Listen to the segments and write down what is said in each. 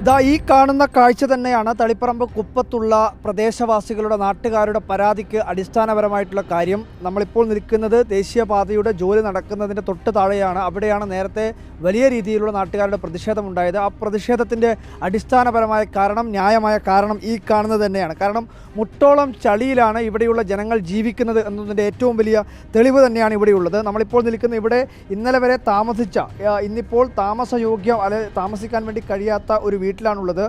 ഇതാ ഈ കാണുന്ന കാഴ്ച തന്നെയാണ് തളിപ്പറമ്പ് കുപ്പത്തുള്ള പ്രദേശവാസികളുടെ നാട്ടുകാരുടെ പരാതിക്ക് അടിസ്ഥാനപരമായിട്ടുള്ള കാര്യം. നമ്മളിപ്പോൾ നിൽക്കുന്നത് ദേശീയപാതയുടെ ജോലി നടക്കുന്നതിൻ്റെ തൊട്ട് താഴെയാണ്. അവിടെയാണ് നേരത്തെ വലിയ രീതിയിലുള്ള നാട്ടുകാരുടെ പ്രതിഷേധമുണ്ടായത്. ആ പ്രതിഷേധത്തിൻ്റെ അടിസ്ഥാനപരമായ കാരണം, ന്യായമായ കാരണം ഈ കാണുന്നത് തന്നെയാണ്. കാരണം മുട്ടോളം ചളിയിലാണ് ഇവിടെയുള്ള ജനങ്ങൾ ജീവിക്കുന്നത് എന്നതിൻ്റെ ഏറ്റവും വലിയ തെളിവ് തന്നെയാണ് ഇവിടെയുള്ളത്. നമ്മളിപ്പോൾ നിൽക്കുന്ന ഇവിടെ ഇന്നലെ വരെ താമസിച്ച, ഇന്നിപ്പോൾ താമസയോഗ്യം അല്ലെങ്കിൽ താമസിക്കാൻ വേണ്ടി കഴിയാത്ത ഒരു വീട്ടിലാണുള്ളത്.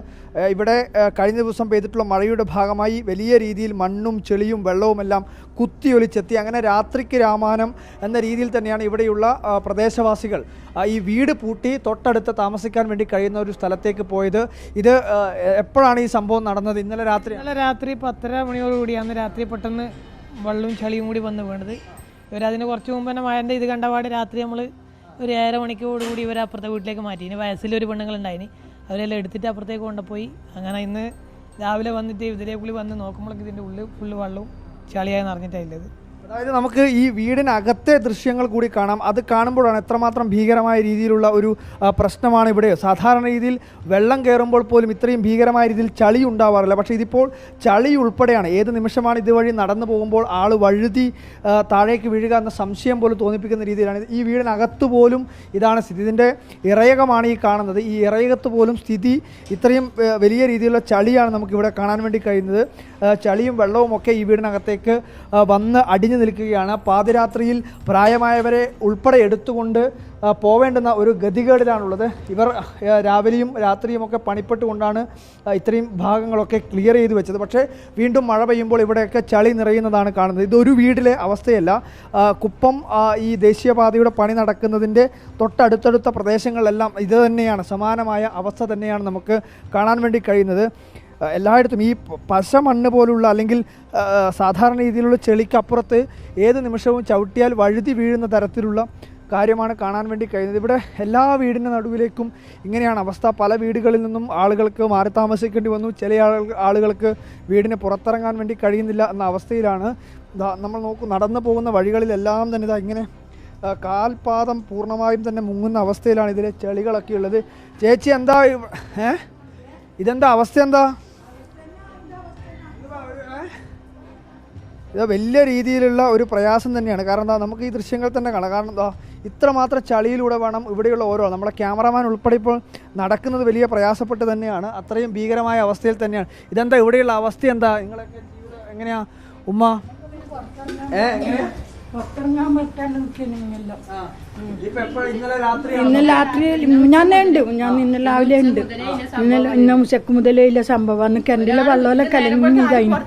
ഇവിടെ കഴിഞ്ഞ ദിവസം പെയ്തിട്ടുള്ള മഴയുടെ ഭാഗമായി വലിയ രീതിയിൽ മണ്ണും ചെളിയും വെള്ളവുമെല്ലാം കുത്തിയൊലിച്ചെത്തി. അങ്ങനെ രാത്രിക്ക് രാമാനം എന്ന രീതിയിൽ തന്നെയാണ് ഇവിടെയുള്ള പ്രദേശവാസികൾ ഈ വീട് പൂട്ടി തൊട്ടടുത്ത് താമസിക്കാൻ വേണ്ടി കഴിയുന്ന ഒരു സ്ഥലത്തേക്ക് പോയത്. ഇത് എപ്പോഴാണ് ഈ സംഭവം നടന്നത്? ഇന്നലെ രാത്രി 10:30 മണിയോടുകൂടിയാണ് രാത്രി പെട്ടെന്ന് വെള്ളവും ചളിയും കൂടി വന്ന് വീണത്. ഇവരതിന് കുറച്ച് മുമ്പ് തന്നെ മഴൻ്റെ ഇത് കണ്ടപാട് രാത്രി നമ്മൾ ഒരു 1:30 മണിക്കൂടി ഇവർ അപ്പുറത്തെ വീട്ടിലേക്ക് മാറ്റി. ഇനി വയസ്സിലൊരു പെണ്ണുങ്ങളുണ്ടായിന്, അവരെല്ലാം എടുത്തിട്ട് അപ്പുറത്തേക്ക് കൊണ്ടുപോയി. അങ്ങനെ ഇന്ന് രാവിലെ വന്നിട്ട് ഇതിലേക്കുള്ളിൽ വന്ന് നോക്കുമ്പോഴേക്ക് ഇതിൻ്റെ ഉള്ളിൽ ഫുള്ള് വെള്ളവും ചളിയായി നിറഞ്ഞിട്ടായില്ലത്. അതായത് നമുക്ക് ഈ വീടിനകത്തെ ദൃശ്യങ്ങൾ കൂടി കാണാം. അത് കാണുമ്പോഴാണ് എത്രമാത്രം ഭീകരമായ രീതിയിലുള്ള ഒരു പ്രശ്നമാണ് ഇവിടെ. സാധാരണ രീതിയിൽ വെള്ളം കയറുമ്പോൾ പോലും ഇത്രയും ഭീകരമായ രീതിയിൽ ചളി ഉണ്ടാവാറില്ല. പക്ഷേ ഇതിപ്പോൾ ചളി ഉൾപ്പെടെയാണ്. ഏത് നിമിഷമാണ് ഇതുവഴി നടന്നു പോകുമ്പോൾ ആൾ വഴുതി താഴേക്ക് വീഴുക എന്ന സംശയം പോലും തോന്നിപ്പിക്കുന്ന രീതിയിലാണ്. ഈ വീടിനകത്ത് പോലും ഇതാണ് സ്ഥിതി. ഇതിൻ്റെ ഇറയകമാണ് ഈ കാണുന്നത്. ഈ ഇറയകത്ത് പോലും സ്ഥിതി ഇത്രയും വലിയ രീതിയിലുള്ള ചളിയാണ് നമുക്കിവിടെ കാണാൻ വേണ്ടി കഴിയുന്നത്. ചളിയും വെള്ളവും ഒക്കെ ഈ വീടിനകത്തേക്ക് വന്ന് അടിഞ്ഞു നിൽക്കുകയാണ്. പാതിരാത്രിയിൽ പ്രായമായവരെ ഉൾപ്പെടെ എടുത്തുകൊണ്ട് പോവേണ്ടുന്ന ഒരു ഗതികേടിലാണുള്ളത്. ഇവർ രാവിലെയും രാത്രിയുമൊക്കെ പണിപ്പെട്ടുകൊണ്ടാണ് ഇത്രയും ഭാഗങ്ങളൊക്കെ ക്ലിയർ ചെയ്ത് വെച്ചത്. പക്ഷേ വീണ്ടും മഴ പെയ്യുമ്പോൾ ഇവിടെയൊക്കെ ചളി നിറയുന്നതാണ് കാണുന്നത്. ഇതൊരു വീട്ടിലെ അവസ്ഥയല്ല. കുപ്പം ഈ ദേശീയപാതയുടെ പണി നടക്കുന്നതിൻ്റെ തൊട്ടടുത്തടുത്ത പ്രദേശങ്ങളിലെല്ലാം ഇത് തന്നെയാണ്, സമാനമായ അവസ്ഥ തന്നെയാണ് നമുക്ക് കാണാൻ വേണ്ടി കഴിയുന്നത്. എല്ലായിടത്തും ഈ പശ മണ്ണ് പോലുള്ള അല്ലെങ്കിൽ സാധാരണ രീതിയിലുള്ള ചെളിക്കപ്പുറത്ത് ഏത് നിമിഷവും ചവിട്ടിയാൽ വഴുതി വീഴുന്ന തരത്തിലുള്ള കാര്യമാണ് കാണാൻ വേണ്ടി കഴിയുന്നത്. ഇവിടെ എല്ലാ വീടിൻ്റെ നടുവിലേക്കും ഇങ്ങനെയാണ് അവസ്ഥ. പല വീടുകളിൽ നിന്നും ആളുകൾക്ക് മാറി താമസിക്കേണ്ടി വന്നു. ചില ആളുകൾക്ക് വീടിന് പുറത്തിറങ്ങാൻ വേണ്ടി കഴിയുന്നില്ല എന്ന അവസ്ഥയിലാണ്. നമ്മൾ നടന്നു പോകുന്ന വഴികളിലെല്ലാം തന്നെ ഇതാ ഇങ്ങനെ കാൽപാദം പൂർണ്ണമായും തന്നെ മുങ്ങുന്ന അവസ്ഥയിലാണ് ഇതിലെ ചെളികളൊക്കെ ഉള്ളത്. ചേച്ചി എന്താ ഇതെന്താ അവസ്ഥ? എന്താ ഇത് വലിയ രീതിയിലുള്ള ഒരു പ്രയാസം തന്നെയാണ്. കാരണം എന്താ, നമുക്ക് ഈ ദൃശ്യങ്ങൾ തന്നെ കാണാം. കാരണം എന്താ, ഇത്രമാത്രം ചളിയിലൂടെ വേണം ഇവിടെയുള്ള ഓരോ, നമ്മുടെ ക്യാമറമാൻ ഉൾപ്പെടെ ഇപ്പോൾ നടക്കുന്നത് വലിയ പ്രയാസപ്പെട്ട് തന്നെയാണ്. അത്രയും ഭീകരമായ അവസ്ഥയിൽ തന്നെയാണ്. ഇതെന്താ ഇവിടെയുള്ള അവസ്ഥ? എന്താ നിങ്ങളൊക്കെ എങ്ങനെയാ ഉമ്മ? ഇന്നലെ രാത്രി ഞാൻ ഇന്നലെ രാവിലെ ഉണ്ട്. ഇന്ന് ഉച്ചക്ക് മുതലേ ഇല്ല സംഭവം. അന്ന് കിണറ്റിലെ വെള്ളമല്ല കലങ്ങി കഴിഞ്ഞു.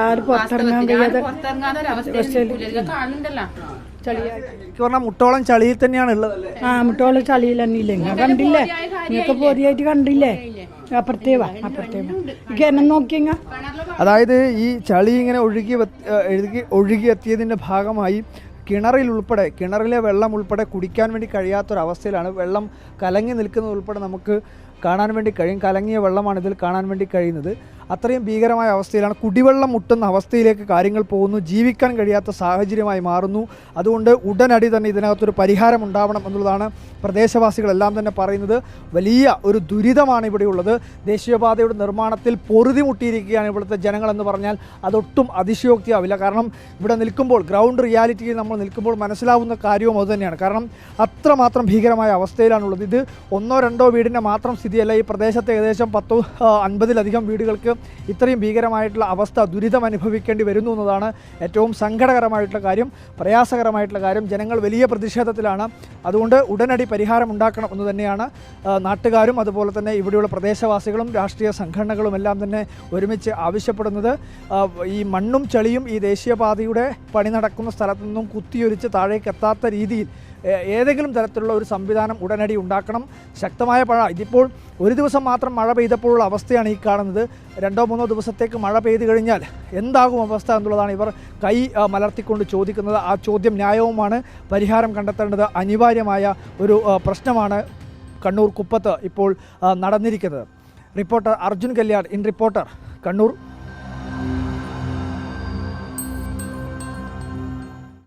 ആരും പുറത്തിറങ്ങാൻ കഴിയാതെ മുട്ടോളം ചളിയിൽ തന്നെയാണ് ഉള്ളത്. മുട്ടോളം ചളിയിൽ തന്നെ ഇല്ല. നിങ്ങൾ കണ്ടില്ലേ? നിങ്ങൾക്ക് പോതിയായിട്ട് കണ്ടില്ലേ? കിണം നോക്കിയങ്ങ. അതായത് ഈ ചളി ഇങ്ങനെ ഒഴുകി എത്തിയതിൻ്റെ ഭാഗമായി കിണറിലെ വെള്ളം ഉൾപ്പെടെ കുടിക്കാൻ വേണ്ടി കഴിയാത്തൊരവസ്ഥയിലാണ്. വെള്ളം കലങ്ങി നിൽക്കുന്നത് ഉൾപ്പെടെ നമുക്ക് കാണാൻ വേണ്ടി കഴിയും. കലങ്ങിയ വെള്ളമാണ് ഇതിൽ കാണാൻ വേണ്ടി കഴിയുന്നത്. അത്രയും ഭീകരമായ അവസ്ഥയിലാണ്. കുടിവെള്ളം മുട്ടുന്ന അവസ്ഥയിലേക്ക് കാര്യങ്ങൾ പോകുന്നു. ജീവിക്കാൻ കഴിയാത്ത സാഹചര്യമായി മാറുന്നു. അതുകൊണ്ട് ഉടനടി തന്നെ ഇതിനകത്തൊരു പരിഹാരം ഉണ്ടാവണം എന്നുള്ളതാണ് പ്രദേശവാസികളെല്ലാം തന്നെ പറയുന്നത്. വലിയ ഒരു ദുരിതമാണ് ഇവിടെയുള്ളത്. ദേശീയപാതയുടെ നിർമ്മാണത്തിൽ പൊറുതിമുട്ടിയിരിക്കുകയാണ് ഇവിടുത്തെ ജനങ്ങളെന്ന് പറഞ്ഞാൽ അതൊട്ടും അതിശയോക്തിയാവില്ല. കാരണം ഇവിടെ നിൽക്കുമ്പോൾ, ഗ്രൗണ്ട് റിയാലിറ്റിയിൽ നമ്മൾ നിൽക്കുമ്പോൾ മനസ്സിലാവുന്ന കാര്യവും അതുതന്നെയാണ്. കാരണം അത്രമാത്രം ഭീകരമായ അവസ്ഥയിലാണുള്ളത്. ഇത് 1-2 വീടിൻ്റെ മാത്രം സ്ഥിതിയല്ല. ഈ പ്രദേശത്തെ ഏകദേശം 10-50-ലധികം വീടുകൾക്ക് ഇത്രയും ഭീകരമായിട്ടുള്ള അവസ്ഥ, ദുരിതം അനുഭവിക്കേണ്ടി വരുന്നു എന്നതാണ് ഏറ്റവും സങ്കടകരമായിട്ടുള്ള കാര്യം, പ്രയാസകരമായിട്ടുള്ള കാര്യം. ജനങ്ങൾ വലിയ പ്രതിഷേധത്തിലാണ്. അതുകൊണ്ട് ഉടനടി പരിഹാരം ഉണ്ടാക്കണം എന്ന് തന്നെയാണ് നാട്ടുകാരും അതുപോലെ തന്നെ ഇവിടെയുള്ള പ്രദേശവാസികളും രാഷ്ട്രീയ സംഘടനകളും എല്ലാം തന്നെ ഒരുമിച്ച് ആവശ്യപ്പെടുന്നത്. ഈ മണ്ണും ചളിയും ഈ ദേശീയപാതയുടെ പണി നടക്കുന്ന സ്ഥലത്തു നിന്നും കുത്തിയൊലിച്ച് താഴേക്ക് എത്താത്ത രീതിയിൽ ഏതെങ്കിലും തരത്തിലുള്ള ഒരു സംവിധാനം ഉടനടി ഉണ്ടാക്കണം. ശക്തമായ ഇതിപ്പോൾ ഒരു ദിവസം മാത്രം മഴ പെയ്തപ്പോഴുള്ള അവസ്ഥയാണ് ഈ കാണുന്നത്. 2-3 ദിവസത്തേക്ക് മഴ പെയ്തു കഴിഞ്ഞാൽ എന്താകും അവസ്ഥ എന്നുള്ളതാണ് ഇവർ കൈ മലർത്തിക്കൊണ്ട് ചോദിക്കുന്നത്. ആ ചോദ്യം ന്യായവുമാണ്. പരിഹാരം കണ്ടെത്തേണ്ടത് അനിവാര്യമായ ഒരു പ്രശ്നമാണ് കണ്ണൂർ കുപ്പത്ത് ഇപ്പോൾ നടന്നിരിക്കുന്നത്. Reporter Arjun Kalyan, in reporter, Kannur.